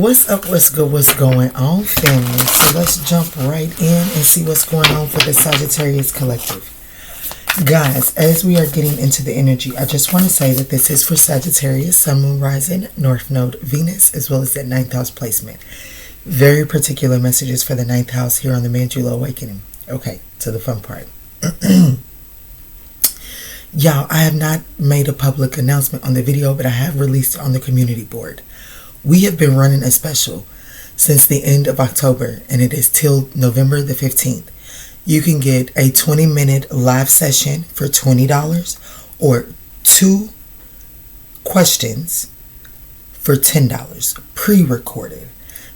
What's up? What's good? What's going on, family? So let's jump right in and see what's going on for the Sagittarius collective. Guys, as we are getting into the energy, I just want to say that this is for Sagittarius, Sun, Moon, Rising, North Node, Venus, as well as that 9th house placement. Very particular messages for the 9th house here on the ManjulaAwakening. Okay, to the fun part. Y'all, I have not made a public announcement on the video, but I have released it on the community board. We have been running a special since the end of October, and it is till November the 15th. You can get a 20-minute live session for $20 or 2 questions for $10, pre-recorded.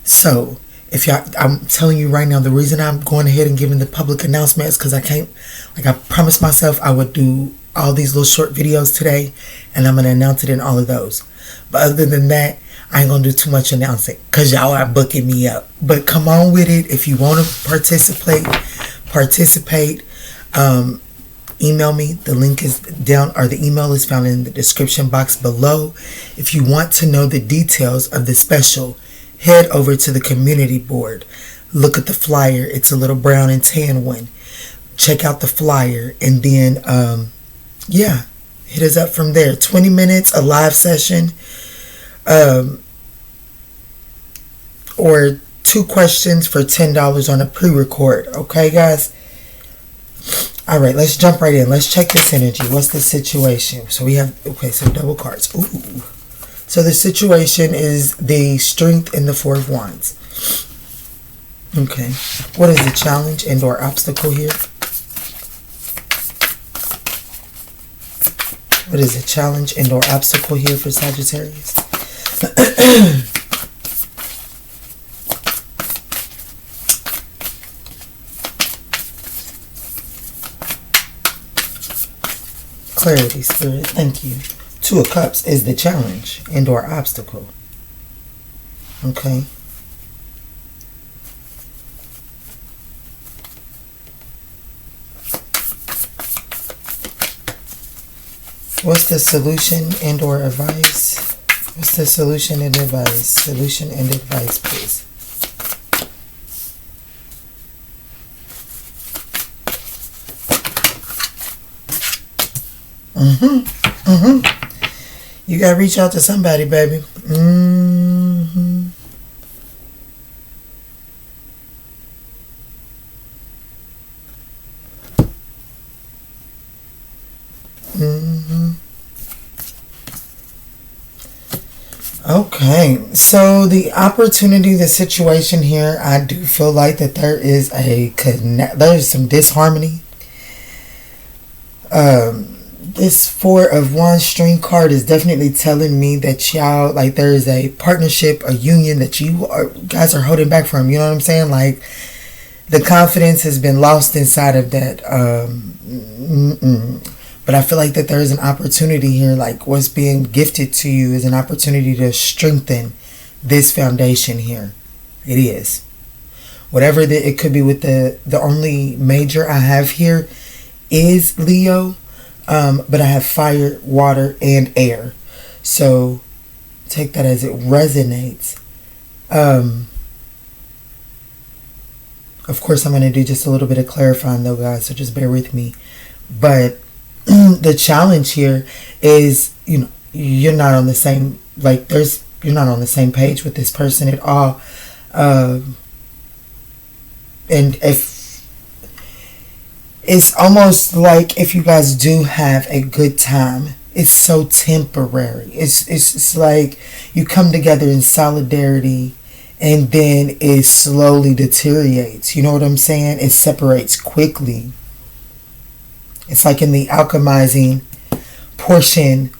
So, if y'all, I'm telling you right now, the reason I'm going ahead and giving the public announcement is because I can't, like I promised myself I would do all these little short videos today, and I'm going to announce it in all of those. But other than that, I ain't gonna do too much announcing because y'all are booking me up. But come on with it. If you want to participate. Email me. The link is down, or the email is found in the description box below. If you want to know the details of the special, head over to the community board. Look at the flyer. It's a little brown and tan one. Check out the flyer, and then hit us up from there. 20 minutes, a live session. Or 2 questions for $10 on a pre-record. Okay, guys? All right, let's jump right in. Let's check this energy. What's the situation? So we have, so double cards. Ooh. So the situation is the Strength and the 4 of Wands. Okay. What is the challenge and or obstacle here? What is the challenge and or obstacle here for Sagittarius? Clarity, Spirit, thank you. 2 of Cups is the challenge and or obstacle. Okay. What's the solution and or advice? What's the solution and advice? Solution and advice, please. You gotta reach out to somebody, baby. Okay, so the opportunity, the situation here, I do feel like that there is there's some disharmony. This 4 of Wands string card is definitely telling me that y'all, like, there is a partnership, a union that guys are holding back from. You know what I'm saying? Like, the confidence has been lost inside of that. But I feel like that there is an opportunity here. Like, what's being gifted to you is an opportunity to strengthen this foundation here. It is. Whatever it could be with the only major I have here is Leo. But I have fire, water, and air. So take that as it resonates. Of course, I'm going to do just a little bit of clarifying though, guys. So just bear with me. But the challenge here is, you're not on the same, you're not on the same page with this person at all. And if it's almost like if you guys do have a good time, it's so temporary. It's like you come together in solidarity and then it slowly deteriorates. You know what I'm saying? It separates quickly. It's like in the alchemizing portion,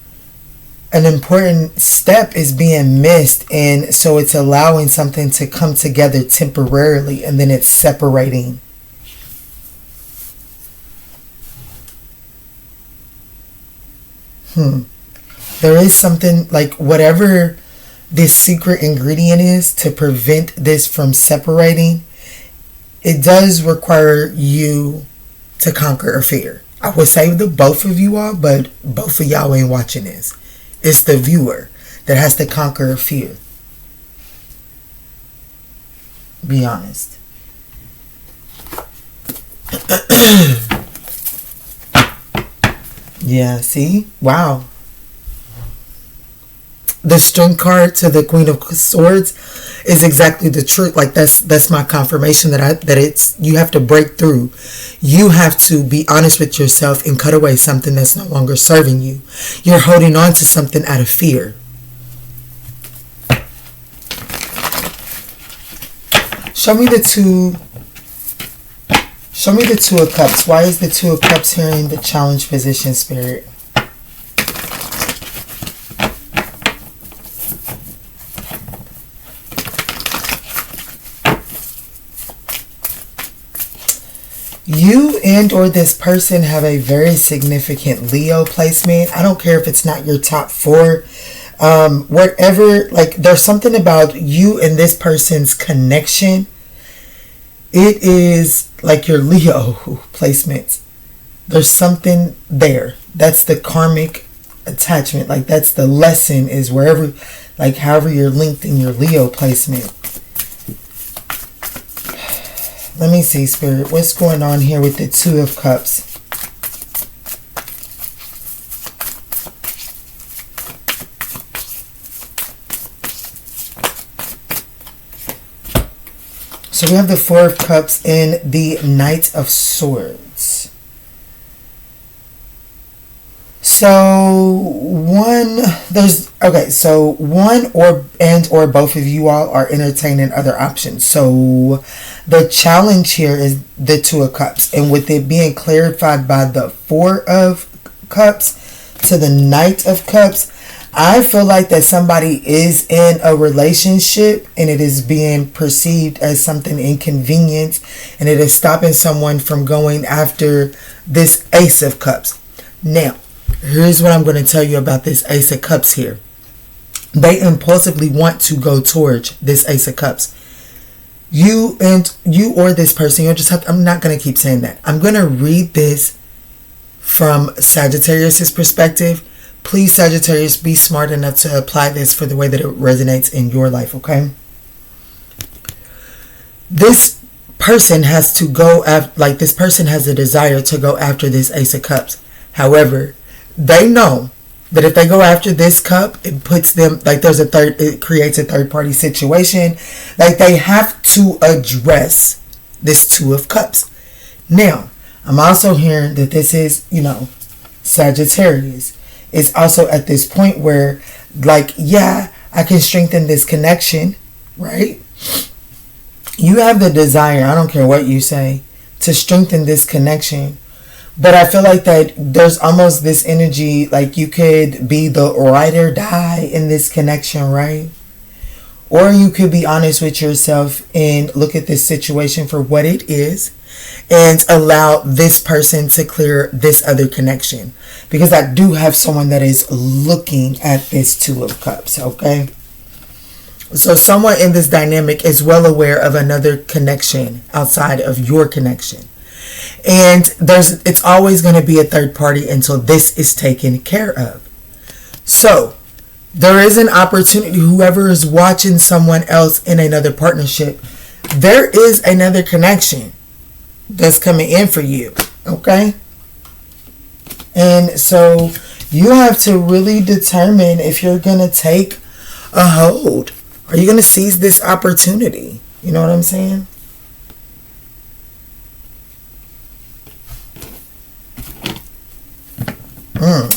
an important step is being missed, and so it's allowing something to come together temporarily and then it's separating. There is something, like, whatever this secret ingredient is to prevent this from separating, it does require you to conquer a fear. I would say the both of you are, but both of y'all ain't watching this. It's the viewer that has to conquer a fear. Be honest. Yeah, see? Wow. The Strength card to the Queen of Swords is exactly the truth. Like that's my confirmation that it's, you have to break through. You have to be honest with yourself and cut away something that's no longer serving you. You're holding on to something out of fear. Show me the Two of Cups. Why is the Two of Cups here in the challenge position, Spirit? You and or this person have a very significant Leo placement. I don't care if it's not your top 4. Whatever, like there's something about you and this person's connection. It is like your Leo placements. There's something there. That's the karmic attachment. Like that's the lesson, is wherever, like however you're linked in your Leo placement. Let me see, Spirit. What's going on here with the Two of Cups? So we have the Four of Cups and the Knight of Swords. So one or both of you all are entertaining other options. So the challenge here is the Two of Cups, and with it being clarified by the Four of Cups to the Knight of Cups, I feel like that somebody is in a relationship and it is being perceived as something inconvenient, and it is stopping someone from going after this Ace of Cups. Now, here's what I'm going to tell you about this Ace of Cups here. They impulsively want to go towards this Ace of Cups. You or this person, you'll just have to, I'm not going to keep saying that. I'm going to read this from Sagittarius' perspective. Please, Sagittarius, be smart enough to apply this for the way that it resonates in your life, okay? This person has to go after, like this person has a desire to go after this Ace of Cups. However, they know that if they go after this cup, it puts them, like it creates a third party situation. Like they have to address this Two of Cups. Now, I'm also hearing that this is, Sagittarius is also at this point where, like, yeah, I can strengthen this connection, right? You have the desire, I don't care what you say, to strengthen this connection. But I feel like that there's almost this energy, like you could be the ride or die in this connection, right? Or you could be honest with yourself and look at this situation for what it is and allow this person to clear this other connection. Because I do have someone that is looking at this Two of Cups, okay? So someone in this dynamic is well aware of another connection outside of your connection. And it's always going to be a third party until this is taken care of. So there is an opportunity, whoever is watching someone else in another partnership, there is another connection that's coming in for you, okay? And so you have to really determine if you're going to take a hold. Are you going to seize this opportunity? You know what I'm saying?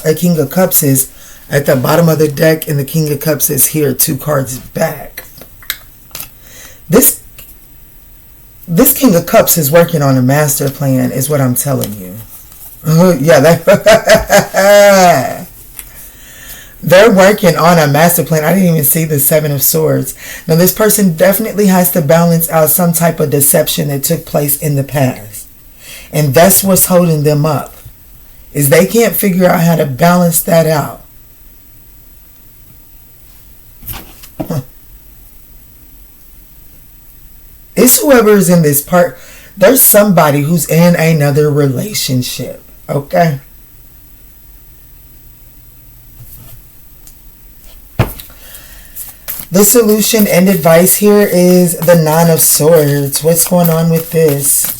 A King of Cups is at the bottom of the deck, and the King of Cups is here, 2 cards back. This King of Cups is working on a master plan, is what I'm telling you. They're working on a master plan. I didn't even see the 7 of Swords. Now, this person definitely has to balance out some type of deception that took place in the past. And that's what's holding them up, is they can't figure out how to balance that out. It's whoever is in this part. There's somebody who's in another relationship, okay? The solution and advice here is the Nine of Swords. What's going on with this?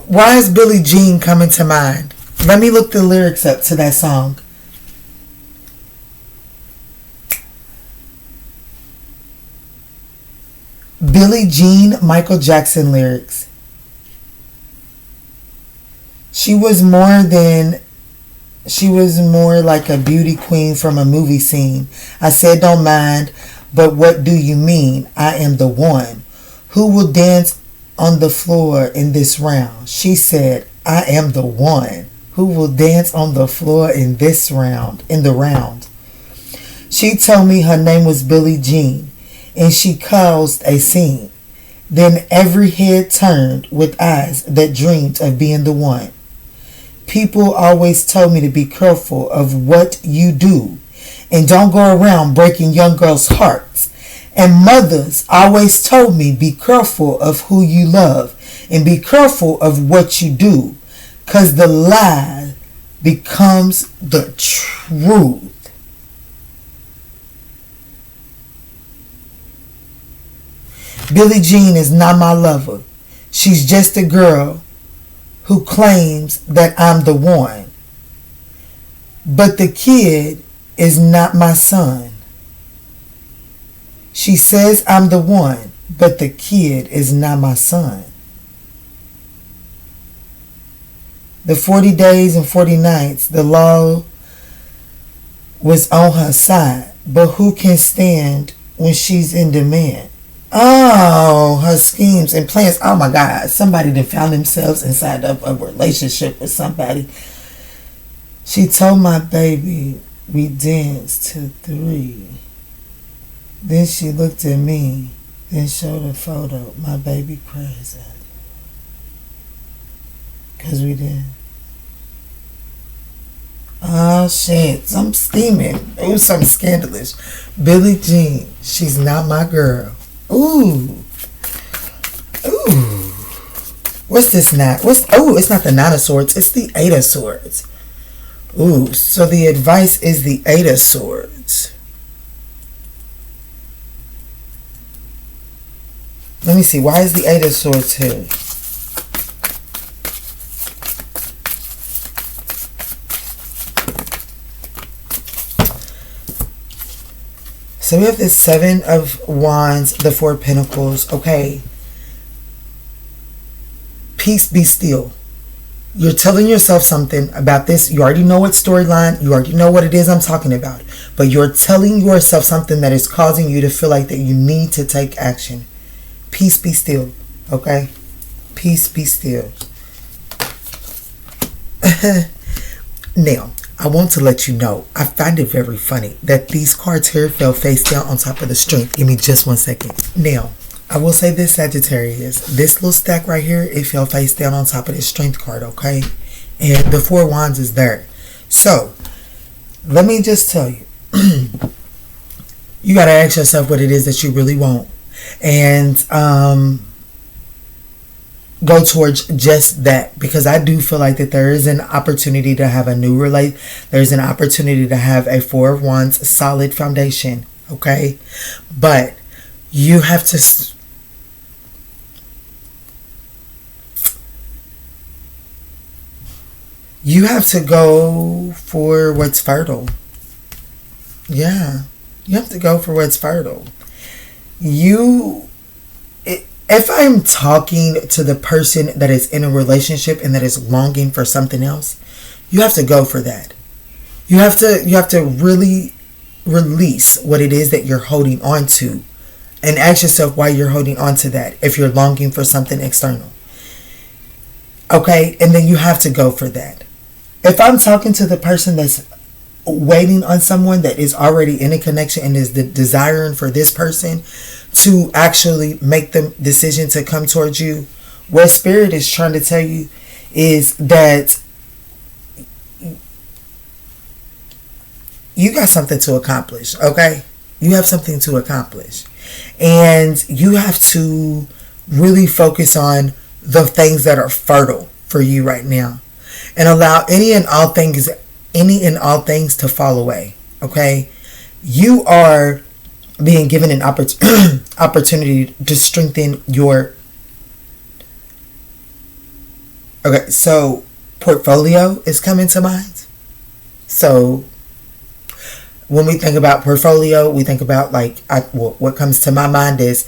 Why is Billie Jean coming to mind? Let me look the lyrics up to that song. Billie Jean, Michael Jackson lyrics. She was more like a beauty queen from a movie scene. I said don't mind, but what do you mean? I am the one who will dance on the floor in this round. She said, I am the one who will dance on the floor in this round, in the round. She told me her name was Billie Jean, and she caused a scene. Then every head turned with eyes that dreamed of being the one. People always told me to be careful of what you do and don't go around breaking young girls' hearts. And mothers always told me be careful of who you love and be careful of what you do, because the lie becomes the truth. Billie Jean is not my lover. She's just a girl who claims that I'm the one. But the kid is not my son. She says I'm the one, but the kid is not my son. The 40 days and 40 nights, the law was on her side, but who can stand when she's in demand? Oh, her schemes and plans. Oh my God, somebody that found themselves inside of a relationship with somebody. She told my baby we danced to 3. Then she looked at me, then showed a photo, my baby present. Cause we did. Oh shit, I'm steaming. It was something scandalous. Billie Jean, she's not my girl. Ooh. Ooh. What's this not? It's not the Nine of Swords, it's the Eight of Swords. Ooh, so the advice is the Eight of Swords. Let me see, why is the Eight of Swords here? So we have the Seven of Wands, the Four of Pentacles. Okay. Peace, be still. You're telling yourself something about this. You already know what storyline. You already know what it is I'm talking about. But you're telling yourself something that is causing you to feel like that you need to take action. Peace, be still. Okay? Peace, be still. Now, I want to let you know, I find it very funny that these cards here fell face down on top of the Strength. Give me just 1 second. Now, I will say this, Sagittarius. This little stack right here, it fell face down on top of the Strength card, okay? And the Four of Wands is there. So, let me just tell you. You got to ask yourself what it is that you really want. And go towards just that, because I do feel like that there is an opportunity to have a new there's an opportunity to have a Four of Wands solid foundation, okay? But you have to go for what's fertile. Yeah, you have to go for what's fertile. If I'm talking to the person that is in a relationship and that is longing for something else, you have to go for that. You have to really release what it is that you're holding on to and ask yourself why you're holding on to that if you're longing for something external. Okay? And then you have to go for that. If I'm talking to the person that's waiting on someone that is already in a connection and is desiring for this person to actually make the decision to come towards you, what Spirit is trying to tell you is that you got something to accomplish, okay? You have something to accomplish. And you have to really focus on the things that are fertile for you right now, and allow any and all things to fall away. Okay, you are being given an opportunity to strengthen your. Okay, so portfolio is coming to mind. So when we think about portfolio, we think about what comes to my mind is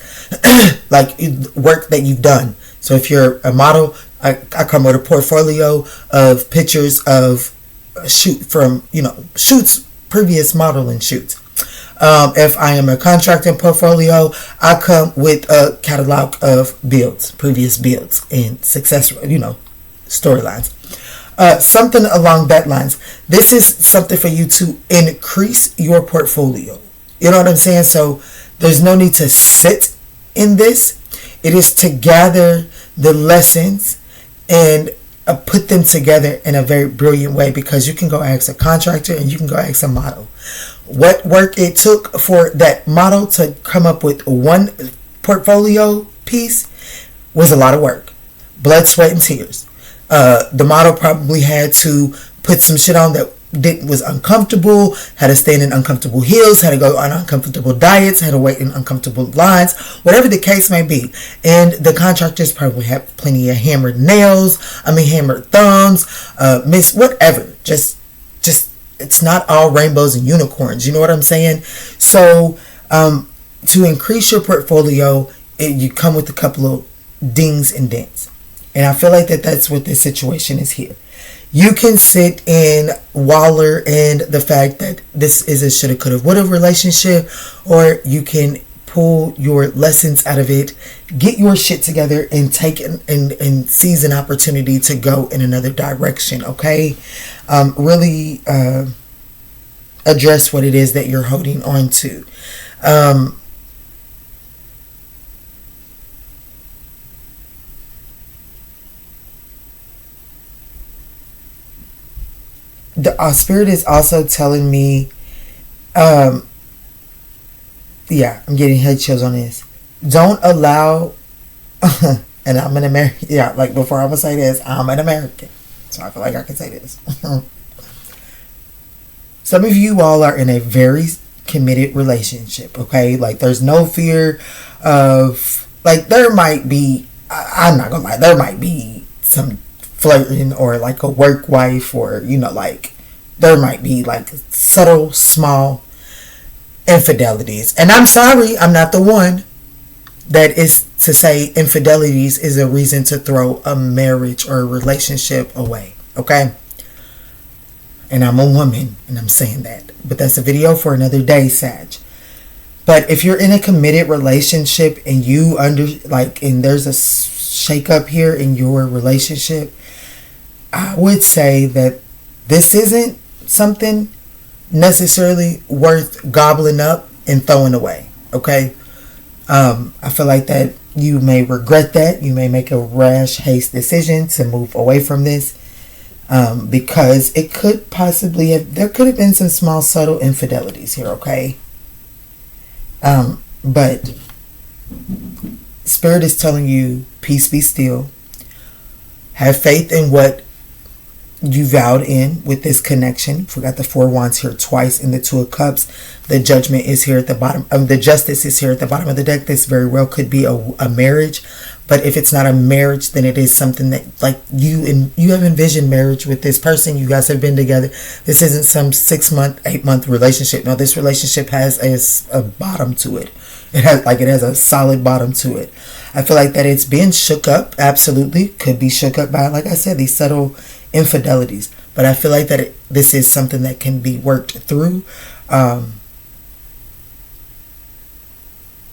like work that you've done. So if you're a model, I come with a portfolio of pictures of shoots, previous modeling shoots. If I am a contracting portfolio, I come with a catalog of previous builds and success, storylines. Something along that lines. This is something for you to increase your portfolio. You know what I'm saying? So there's no need to sit in this. It is to gather the lessons and put them together in a very brilliant way, because you can go ask a contractor and you can go ask a model. What work it took for that model to come up with one portfolio piece was a lot of work. Blood, sweat, and tears. The model probably had to put some shit on that was uncomfortable, had to stand in uncomfortable heels, had to go on uncomfortable diets, had to wait in uncomfortable lines, whatever the case may be. And the contractors probably had plenty of hammered thumbs, whatever. Just it's not all rainbows and unicorns. You know what I'm saying? So to increase your portfolio, you come with a couple of dings and dents. And I feel like that's what this situation is here. You can sit and waller in the fact that this is a shoulda, coulda, woulda relationship, or you can pull your lessons out of it, get your shit together, and take and seize an opportunity to go in another direction. Okay, really address what it is that you're holding on to. The spirit is also telling me, I'm getting head chills on this. Don't allow, and I'm an American. Yeah, like before I'm gonna say this, I'm an American, so I feel like I can say this. Some of you all are in a very committed relationship. Okay, like there's no fear of, like, there might be. I'm not gonna lie, there might be some flirting or like a work wife, or like there might be like subtle small infidelities. And I'm sorry, I'm not the one that is to say infidelities is a reason to throw a marriage or a relationship away. Okay, and I'm a woman and I'm saying that, but that's a video for another day, Sag. But if you're in a committed relationship and and there's a shake up here in your relationship, I would say that this isn't something necessarily worth gobbling up and throwing away. Okay, I feel like that you may regret that. You may make a rash, haste decision to move away from this, because it could possibly there could have been some small subtle infidelities here. Okay, but Spirit is telling you, peace, be still. Have faith in what you vowed in with this connection. Forgot the 4 wands here twice in the 2 of cups. The judgment is here at the bottom. The justice is here at the bottom of the deck. This very well could be a marriage, but if it's not a marriage, then it is something that like you have envisioned marriage with this person. You guys have been together. This isn't some 6-month, 8-month relationship. No, this relationship has a bottom to it. It has a solid bottom to it. I feel like that it's been shook up. Absolutely could be shook up by, like I said, these subtle infidelities. But I feel like that this is something that can be worked through.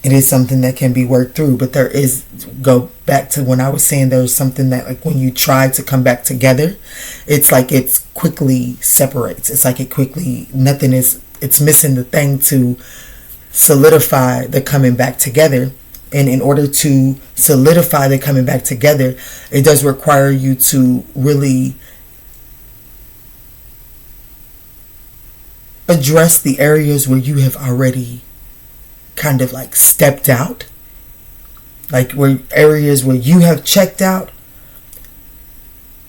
It is something that can be worked through, but go back to when I was saying there's something that, like, when you try to come back together, it's like it quickly separates. It's like it's missing the thing to solidify the coming back together. And in order to solidify the coming back together, it does require you to really address the areas where you have already kind of like stepped out like where areas where you have checked out,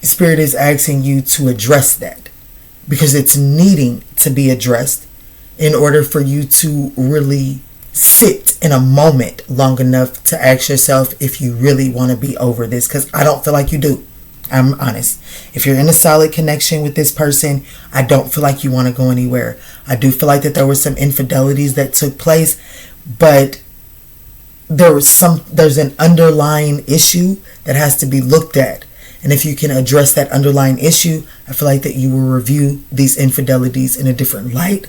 Spirit is asking you to address that, because it's needing to be addressed in order for you to really sit in a moment long enough to ask yourself if you really want to be over this, because I don't feel like you do. I'm honest. If you're in a solid connection with this person, I don't feel like you want to go anywhere. I do feel like that there were some infidelities that took place, but there's an underlying issue that has to be looked at. And if you can address that underlying issue, I feel like that you will review these infidelities in a different light.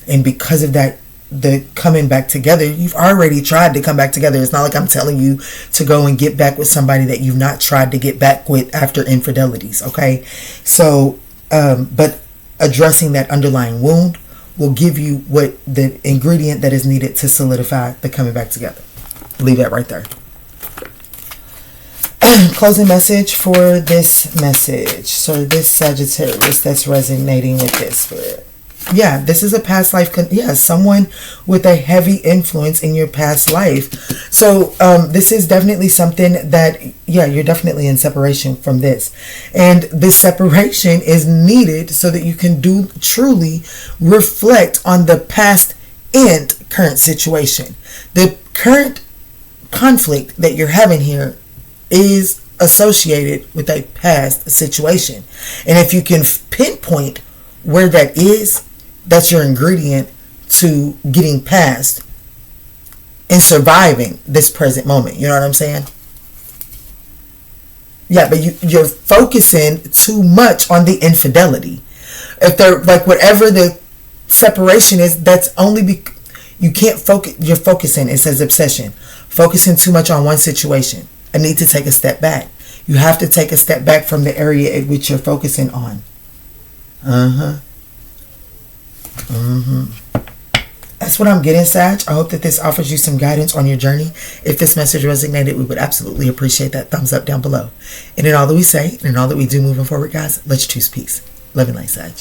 And because of that, the coming back together, you've already tried to come back together. It's not like I'm telling you to go and get back with somebody that you've not tried to get back with after infidelities, okay? So, but addressing that underlying wound will give you what the ingredient that is needed to solidify the coming back together. Leave that right there. Closing message for this message. So this Sagittarius that's resonating with this Spirit. Yeah, this is a past life. Someone with a heavy influence in your past life. So this is definitely something that, you're definitely in separation from this. And this separation is needed so that you can truly reflect on the past and current situation. The current conflict that you're having here is associated with a past situation. And if you can pinpoint where that is, that's your ingredient to getting past and surviving this present moment. You know what I'm saying? Yeah, but you're focusing too much on the infidelity. If they're like whatever the separation is, that's only you can't focus. You're focusing. It says obsession. Focusing too much on one situation. I need to take a step back. You have to take a step back from the area at which you're focusing on. That's what I'm getting, Sag. I hope that this offers you some guidance on your journey. If this message resonated, we would absolutely appreciate that thumbs up down below. And in all that we say, and in all that we do moving forward, guys, let's choose peace. Love and light, Sag.